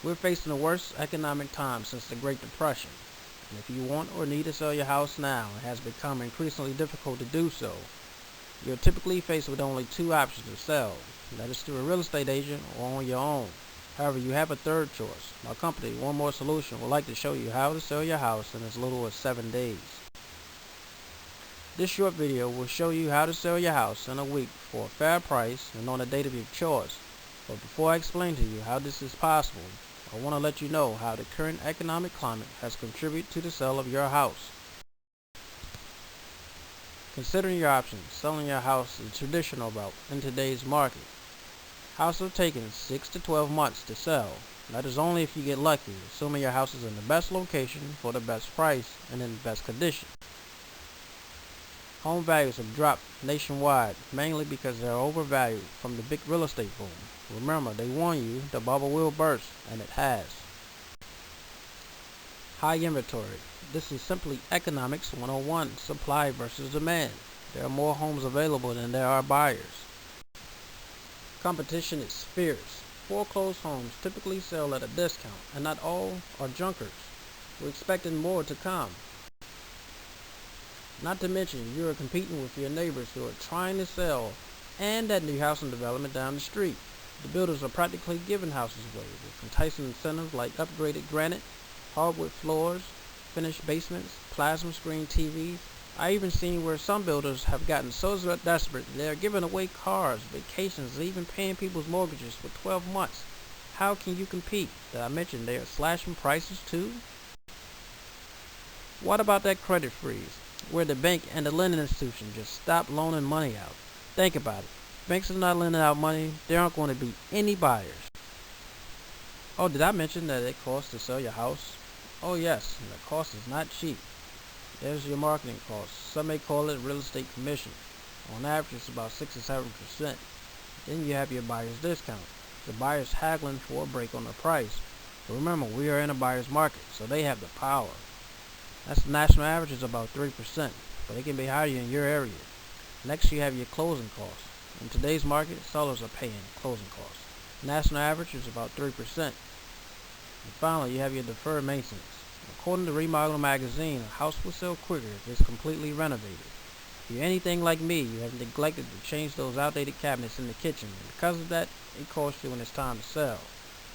We're facing the worst economic time since the Great Depression, and if you want or need to sell your house now, it has become increasingly difficult to do so. You're typically faced with only two options to sell, that is through a real estate agent or on your own. However, you have a third choice. My company, One More Solution, would like to show you how to sell your house in as little as 7 days. This short video will show you how to sell your house in a week for a fair price and on a date of your choice. But before I explain to you how this is possible, I want to let you know how the current economic climate has contributed to the sale of your house. Considering your options, selling your house is the traditional route in today's market. Houses are taking 6 to 12 months to sell. That is only if you get lucky, assuming your house is in the best location for the best price and in the best condition. Home values have dropped nationwide, mainly because they are overvalued from the big real estate boom. Remember, they warn you the bubble will burst, and it has. High inventory. This is simply economics 101, supply versus demand. There are more homes available than there are buyers. Competition is fierce. Foreclosed homes typically sell at a discount, and not all are junkers. We're expecting more to come. Not to mention, you are competing with your neighbors who are trying to sell and that new housing development down the street. The builders are practically giving houses away with enticing incentives like upgraded granite, hardwood floors, finished basements, plasma screen TVs. I even seen where some builders have gotten so desperate they are giving away cars, vacations, and even paying people's mortgages for 12 months. How can you compete? Did I mention they are slashing prices too? What about that credit freeze, where the bank and the lending institution just stop loaning money out? Think about it. Banks are not lending out money, there aren't going to be any buyers. Oh, did I mention that it costs to sell your house? Oh yes, and the cost is not cheap. There's your marketing costs. Some may call it real estate commission. On average, it's about 6 to 7%. Then you have your buyer's discount. The buyer's haggling for a break on the price. But remember, we are in a buyer's market, so they have the power. That's the national average is about 3%, but it can be higher in your area. Next, you have your closing costs. In today's market, sellers are paying closing costs. National average is about 3%. And finally, you have your deferred maintenance. According to Remodel Magazine, a house will sell quicker if it's completely renovated. If you're anything like me, you have neglected to change those outdated cabinets in the kitchen, and because of that, it costs you when it's time to sell.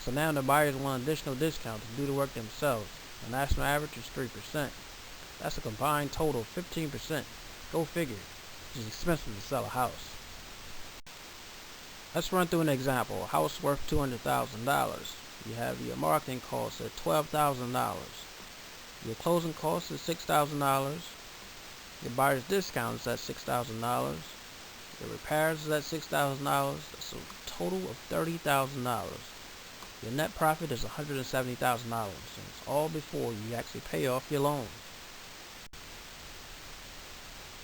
So now the buyers want additional discount to do the work themselves. The national average is 3%. That's a combined total of 15%. Go figure. It's expensive to sell a house. Let's run through an example. A house worth $200,000. You have your marketing costs at $12,000. Your closing cost is $6,000. Your buyer's discount is at $6,000. Your repairs is at $6,000. That's a total of $30,000. Your net profit is $170,000, and it's all before you actually pay off your loan.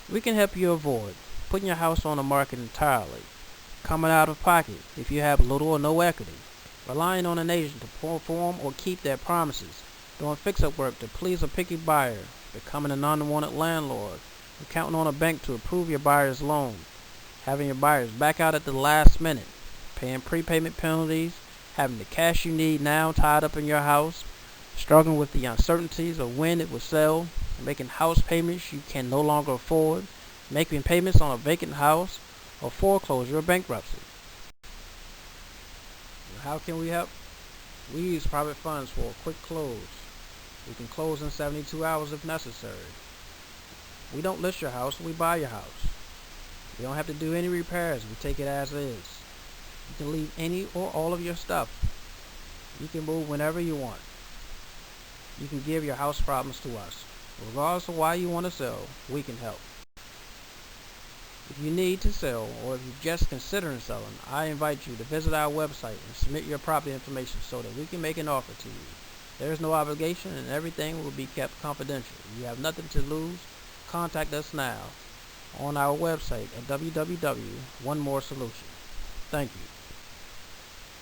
We can help you avoid putting your house on the market entirely, coming out of pocket if you have little or no equity, relying on an agent to perform or keep their promises, doing fix-up work to please a picky buyer, becoming an unwanted landlord, and counting on a bank to approve your buyer's loan, having your buyers back out at the last minute, paying prepayment penalties, having the cash you need now tied up in your house, struggling with the uncertainties of when it will sell, making house payments you can no longer afford, making payments on a vacant house, or foreclosure or bankruptcy. How can we help? We use private funds for a quick close. We can close in 72 hours if necessary. We don't list your house, we buy your house. You don't have to do any repairs, we take it as is. You can leave any or all of your stuff. You can move whenever you want. You can give your house problems to us. Regardless of why you want to sell, we can help. If you need to sell, or if you're just considering selling, I invite you to visit our website and submit your property information so that we can make an offer to you. There is no obligation and everything will be kept confidential. You have nothing to lose. Contact us now on our website at www.onemoresolution. Thank you.